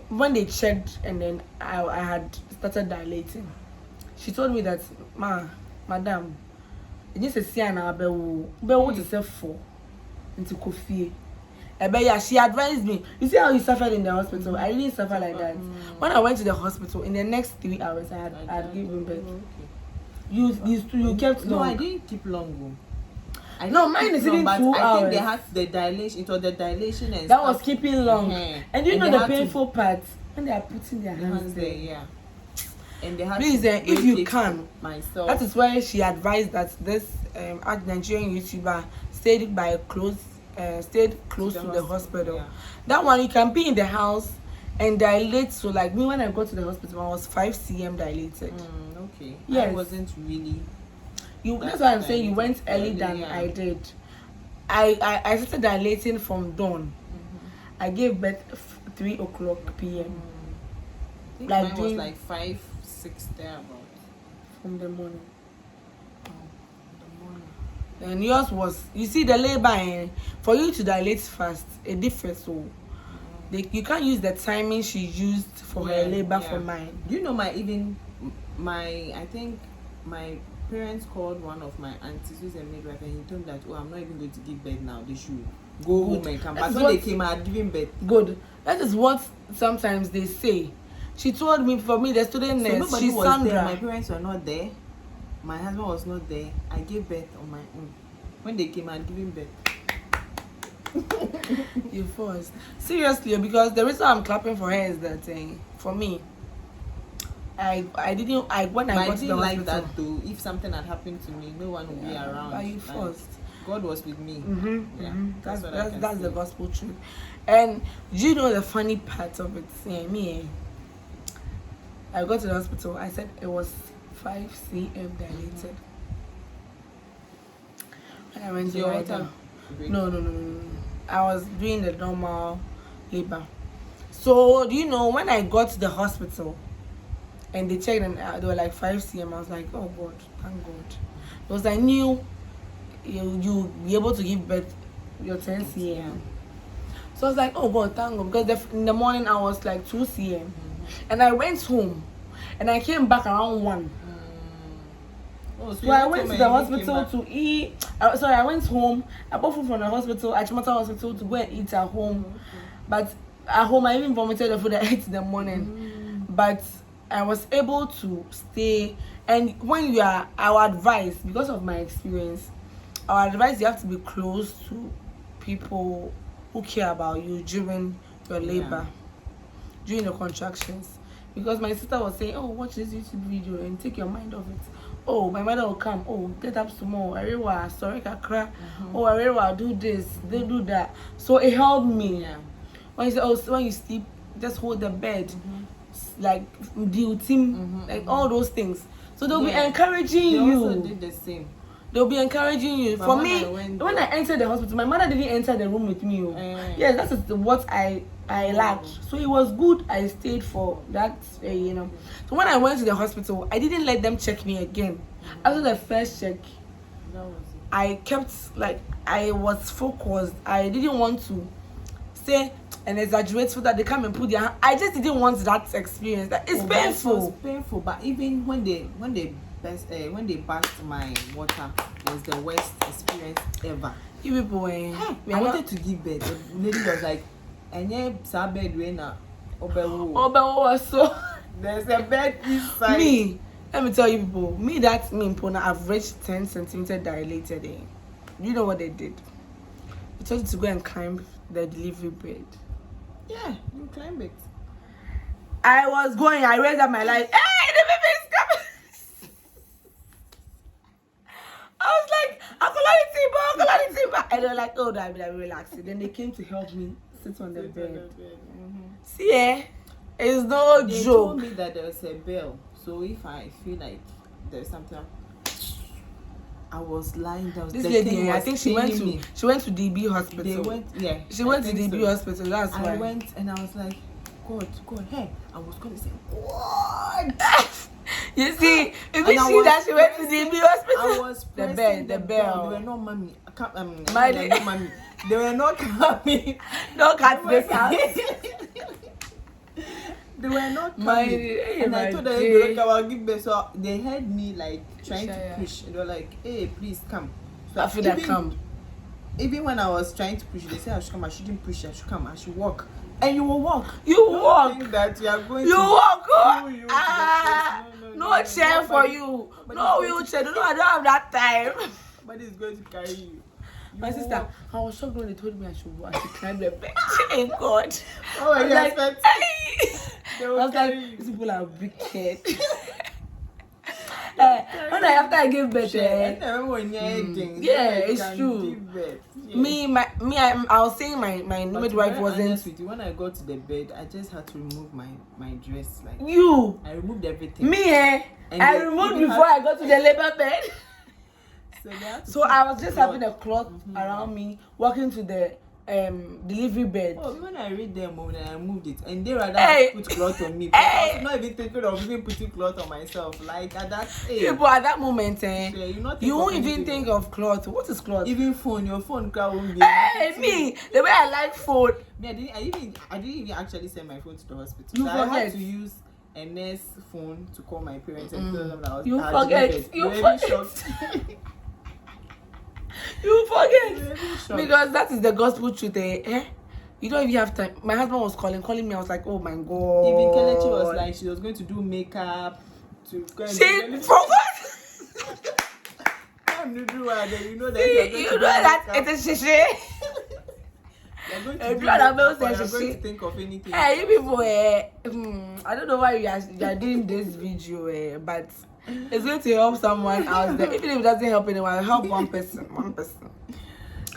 when they checked and then I had started dilating, she told me that, madam, just a siana be to say for into coffee. She advised me. You see how you suffered in the hospital? I really suffered like that. When I went to the hospital, in the next 3 hours, I had given birth. You kept long. No, I didn't keep long. Mine is even 2 hours. I think they had the dilation. It was the dilation and that was keeping long. And you know the painful part when they are putting their hands there. Yeah. And they had please, if you can, myself. That is why she advised that this Nigerian YouTuber stayed close to the hospital. Yeah. That one you can be in the house and dilate. So like me, when I got to the hospital, I was 5 cm dilated. Okay. Yes. I wasn't really. That's why I'm saying you went early than I did. I started dilating from dawn. I gave birth 3:00 p.m. Like mine was like 5, 6 there about. From the morning. And yours was, you see the labor, for you to dilate fast, it differs. So you can't use the timing she used for her labor for mine. You know, I think my parents called one of my aunties who's a midwife and he told me that, I'm not even going to give birth now. They should go home and come back. So they came out giving birth. Good. That is what sometimes they say. She told me, for me, the student nurse, she's Sandra. There. My parents were not there. My husband was not there. I gave birth on my own. When they came out giving birth. You forced. Seriously, because the reason I'm clapping for her is that for me, when I got to the hospital, like that though. If something had happened to me, no one would be around. But you forced. God was with me. That's the gospel truth. And do you know the funny part of it? I got to the hospital. I said it was 5 cm dilated. When I went to lie down. No. I was doing the normal labor. So do you know when I got to the hospital and they checked and they were like 5 cm, I was like, oh God, thank God. Because I knew you'll be able to give birth your 10 cm. So I was like, oh God, thank God, because in the morning I was like 2 cm, and I went home, and I came back around 1. Oh, So I went to the hospital to eat. I went home. I bought food from the hospital, Achimota Hospital, to go and eat at home. But at home, I even vomited the food I ate in the morning. But I was able to stay. And when you are, our advice, because of my experience, our advice, you have to be close to people who care about you during your labor, during the contractions. Because my sister was saying, oh, watch this YouTube video and take your mind off it. Oh, my mother will come. Oh, get up tomorrow. Arewa, sorry, Kakra. Oh, Arewa, do this, they do that. So it helped me. Yeah. When you say, oh, so when you sleep, just hold the bed, like deal team, like all those things. So they'll be encouraging you. They also did the same. They'll be encouraging you. But for me, when I entered the hospital, my mother didn't enter the room with me. Yes, that is what I lacked. So it was good I stayed for that, So when I went to the hospital, I didn't let them check me again. After the first check, I kept, I was focused. I didn't want to say and exaggerate so that they come and put their hand. I just didn't want that experience. It's painful. It's painful, but even when they burst my water, it was the worst experience ever. You people, I wanted to give birth. The lady was like, and yeah, bed when was so. There's a bed inside. Me, let me tell you people, that's me, Pona, I've reached 10 centimeter dilated. You know what they did? They told you to go and climb the delivery bed. Yeah, you climb it. I was going, I raised up my light. Hey, the baby is coming. I was like, Uncle Timber. And they're like, oh, I'll be relaxing. Then they came to help me sit on the bed. See, it's no joke. They told me that there was a bell. So if I feel like there's something, I was lying down. This lady, I think she went to DB hospital. She went to DB hospital. That's why. I went and I was like, God, hey, I was going to say, what? You see, if you see that she went to DB hospital, I was pressing the bell. They were not mommy. Mommy. They were not coming. No cat this house. They were not coming. And I told them, I'll give birth. So they heard me trying to push. And they were like, hey, please come. So after that come. Even when I was trying to push, they said I should come. I shouldn't push. I should come. I should walk. And you will walk. You walk. Think that you are going you to walk. No chair for you. No wheelchair. No, I don't have that time. Somebody is going to carry you. My sister, I was shocked when they told me I should climb the bed. Thank God. Oh, I was like, I was like, these people are wicked. After I gave birth, it's true. I was saying my midwife wasn't. When I got to the bed, I just had to remove my dress. I removed everything. I removed before I got to the labor bed. So I was just having a cloth around me, walking to the delivery bed. Oh, when I read them, I moved it, and they rather put cloth on me. I was not even thinking of even putting cloth on myself. At that age. Yeah, but at that moment, you won't even think of cloth. What is cloth? Even phone, your phone won't be. Hey, me, the way I like phone. Me, I didn't even actually send my phone to the hospital. You forget. I had to use a nurse phone to call my parents and tell them that I was. You forget. You forget. You forget. Because that is the gospel truth. You don't even have time. My husband was calling me. I was like, oh my God. Even Kelechi was like, she was going to do makeup to go and she forgot. You know that it's a shishi. You're going to think of anything. Hey, you people, I don't know why you are doing this video, but it's going to help someone out there. Even if it doesn't help anyone, it'll help one person.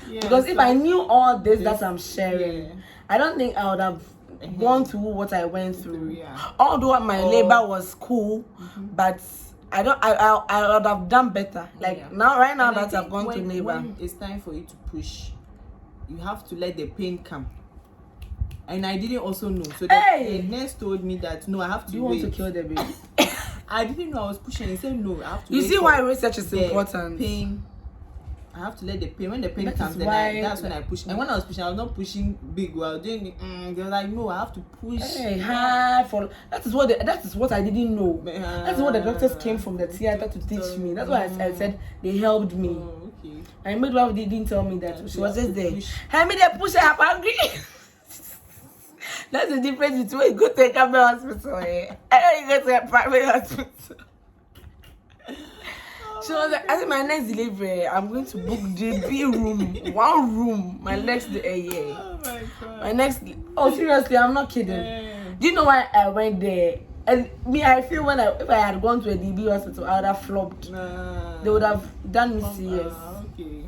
Yeah, because if I knew all this that I'm sharing, I don't think I would have gone through what I went through. Although my labor was cool, but I would have done better. Right now that I've gone to labor. When it's time for you to push, you have to let the pain come. And I didn't also know. So the nurse told me that no, I have to wait. You want to kill the baby? I didn't know I was pushing. He said no, I have to wait. You see why for research is important. Pain I have to let the pain. When the pain That comes, is then why- that's when I push. And when I was pushing, I was not pushing big. Well, doing it. They were like, no, I have to push. Hey, hard for that is what I didn't know. That's what the doctors came from the theater to teach me. That's why I said they helped me. Oh, okay. My midwife didn't tell me that. She was just there. Push. Hey, me they push her hungry. That's the difference between you go to a government hospital and you go to a private hospital. She was like, I think my next delivery, I'm going to book JB room, 1 room, my next day. Yeah. Oh my god. My next, oh seriously, I'm not kidding. Yeah. Do you know why I went there? And me, I feel if I had gone to a DB hospital, I would have flopped. They would have done me serious. Okay.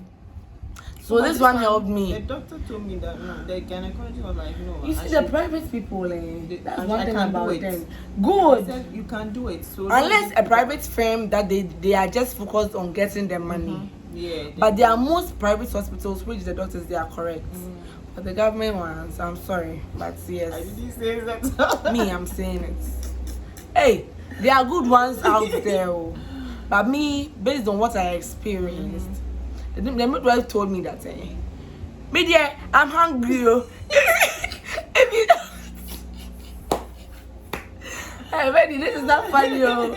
So this one helped me. The doctor told me that no, the gynecologist was like, no. You see the private people, that's I one thing can do about it. them. He Good. said you can do it. So Unless a private firm that they are just focused on getting their money. Yeah. But there are most private hospitals which the doctors they are correct. But the government ones, I'm sorry, but I yes, didn't say that. me, I'm saying it. Hey, there are good ones out there, oh. But me, based on what I experienced, the midwife told me that, me dear, I'm hungry, oh. If you hey, Bernny, this is not funny, oh.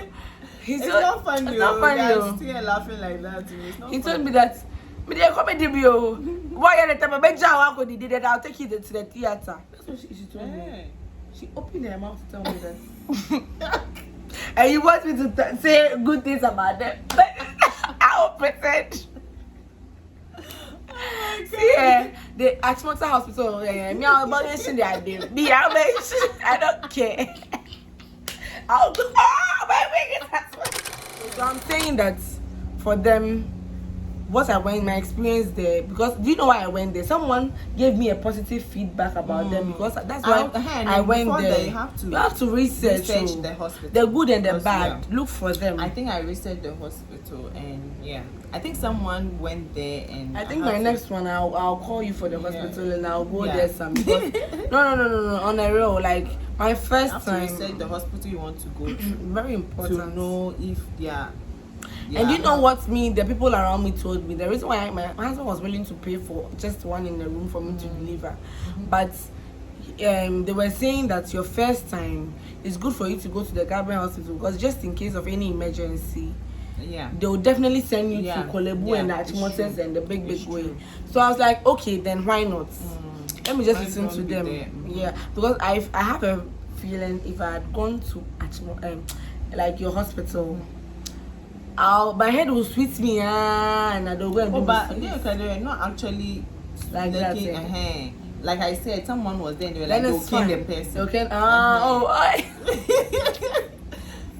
It's not funny. It's not funny, I'm oh. still laughing like that. It's not He funny. told me that, me dear, come and do you. Why are the time I did that? I'll take you to the theater. That's what she told me. Yeah. She opened her mouth to tell me that. And you want me to say good things about them? But I will pretend. See, the Atmota Hospital, me, I'm mention their name. Me, I don't care. I'll go. So I'm saying that for them, what I went, my experience there, because do you know why I went there? Someone gave me a positive feedback about them because that's why I went there. You have to research the hospital. the good and the Because, bad. yeah. Look for them. I think I researched the hospital and yeah, I think someone went there and I think my next one, I'll call you for the hospital and I'll go Yeah. there some. Because, no, on a real, like my first have to time, research the hospital you want to go to very important. to know if they are. And you know what the people around me told me? The reason why my husband was willing to pay for just one in the room for me to deliver. But they were saying that your first time, it's good for you to go to the government hospital because just in case of any emergency, Yeah. they will definitely send you Yeah. to Kolebu Yeah, and the it's Achimotes true. and the big It's way. true. So I was like, okay, then why not? Let me just Why listen don't to be them. there? Yeah, because I have a feeling if I had gone to like your hospital, my head will sweet me and I don't go and do But this. yeah, they're not actually Like that, looking, eh? Like I said, someone was there and they were like, Then they'll it's kill fine. the person. Okay.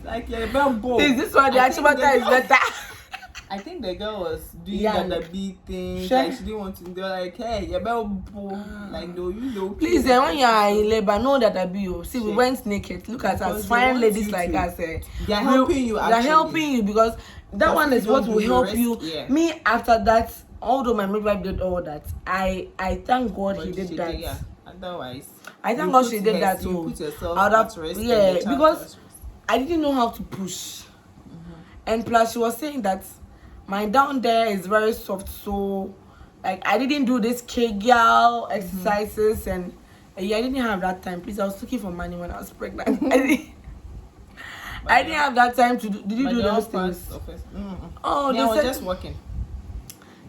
Like, yeah, bro. Is this why the Achimota is better? I think the girl was doing Young. the big thing. Sure. Like, she didn't want to. They were like, hey, you better like, they'll use the Please, when you are in labor, know that I be you. See, we went naked. Look at Because us, they fine want ladies you like to- us. They are helping you, They are actually. helping you because that Because one if is you what don't will do the help rest, you. yeah. Me, after that, although my midwife did all that, I thank God But he did that. yeah. Otherwise, I thank you God put she did her- that you too. put yourself I would have- at rest and yeah, the child because at rest. I didn't know how to push. And plus, she was saying that my down there is very soft, so like I didn't do this Kegel exercises and yeah, I didn't have that time. Please, I was looking for money when I was pregnant. I didn't have that time to do. Did you But do the those all parts things? of it. Oh, Me, they I was said just working.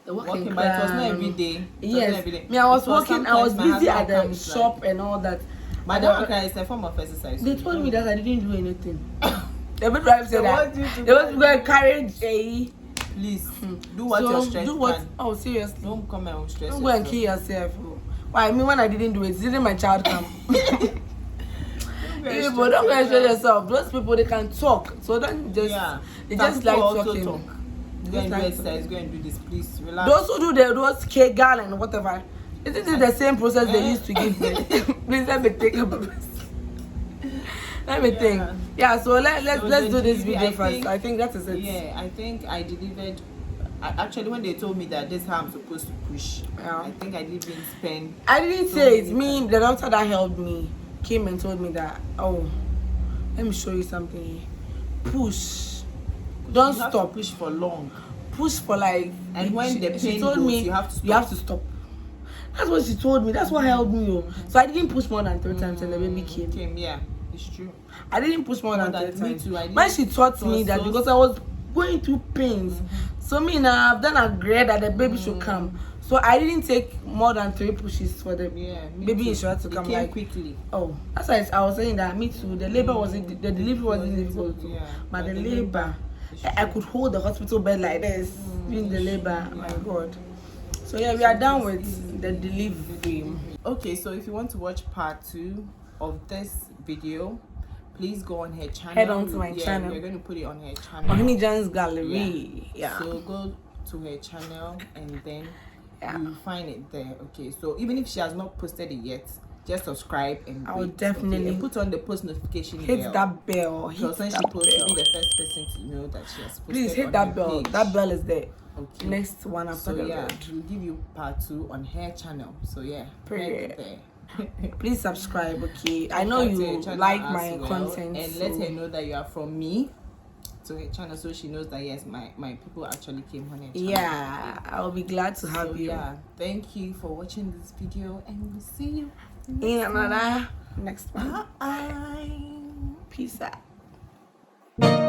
the Working, but it was not every day. It was not Yes, every day. me, I was It was working. I was sometimes my busy at husband the comes, shop and all that. But And that is a form of exercise. they told me that I didn't do anything. The midwife said They that want you to they want to go go and carry a. Please do what So your strength do what? can. Oh, seriously. Don't come and stress Don't go and kill yourself. Oh. Why? I mean, when I didn't do it, didn't my child come? Yeah, but don't go and stress yourself. Those people, they can talk. So don't just, they Some just people like also talking. talk. Go and do exercise, go and do this, please. Relax. Those who do those Kegel and whatever, isn't it the same process they used to give me? Please let me take a Let me think. Yeah, so let's do this video first. I think that is it. Yeah, I think I delivered. Actually, when they told me that this is how I'm supposed to push, Yeah. I think I didn't even spend. I didn't so say it's many me. The doctor that helped me came and told me that, oh, let me show you something. Push. Don't You have to stop. push for long. pushed for like, And when the she pain told goes, me you have to you have to stop. That's what she told me. That's what held me. Oh. So I didn't push more than 3 times and the baby came. Yeah, it's true. I didn't push more than 3 Me times. too. When she taught me that, because I was going through pains, so me now I've done agree that the baby should come. So I didn't take more than 3 pushes for the baby insurance to come. Came like quickly. Oh, that's why I was saying that me too. The labor wasn't, the delivery wasn't difficult, but the labor, I could hold the hospital bed like this during the labor. My God. So yeah, we are done with the delivery. Okay, so if you want to watch part 2 of this video, please go on her channel. Head on to my channel. We're going to put it on her channel. Ohene-djan's gallery. Yeah. So go to her channel and then you'll find it there. Okay, so even if she has not posted it yet, just subscribe and I'll wait, definitely and put on the post notification hit bell. that bell. Hit Because when she that posts, you'll bell. be the first person to know that she has posted. Please hit on that her bell. page. That bell is there. Okay. Next one after So the yeah, bell. we'll give you part 2 on her channel. So yeah, Period. head Please subscribe, okay? I know Subscribe to you her channel like as my well, content. and so let her know that you are from me to her channel, so she knows that yes, my people actually came on her channel. yeah, I'll be glad to have So you. yeah, thank you for watching this video, and we'll see you In another next one. Bye. Peace out.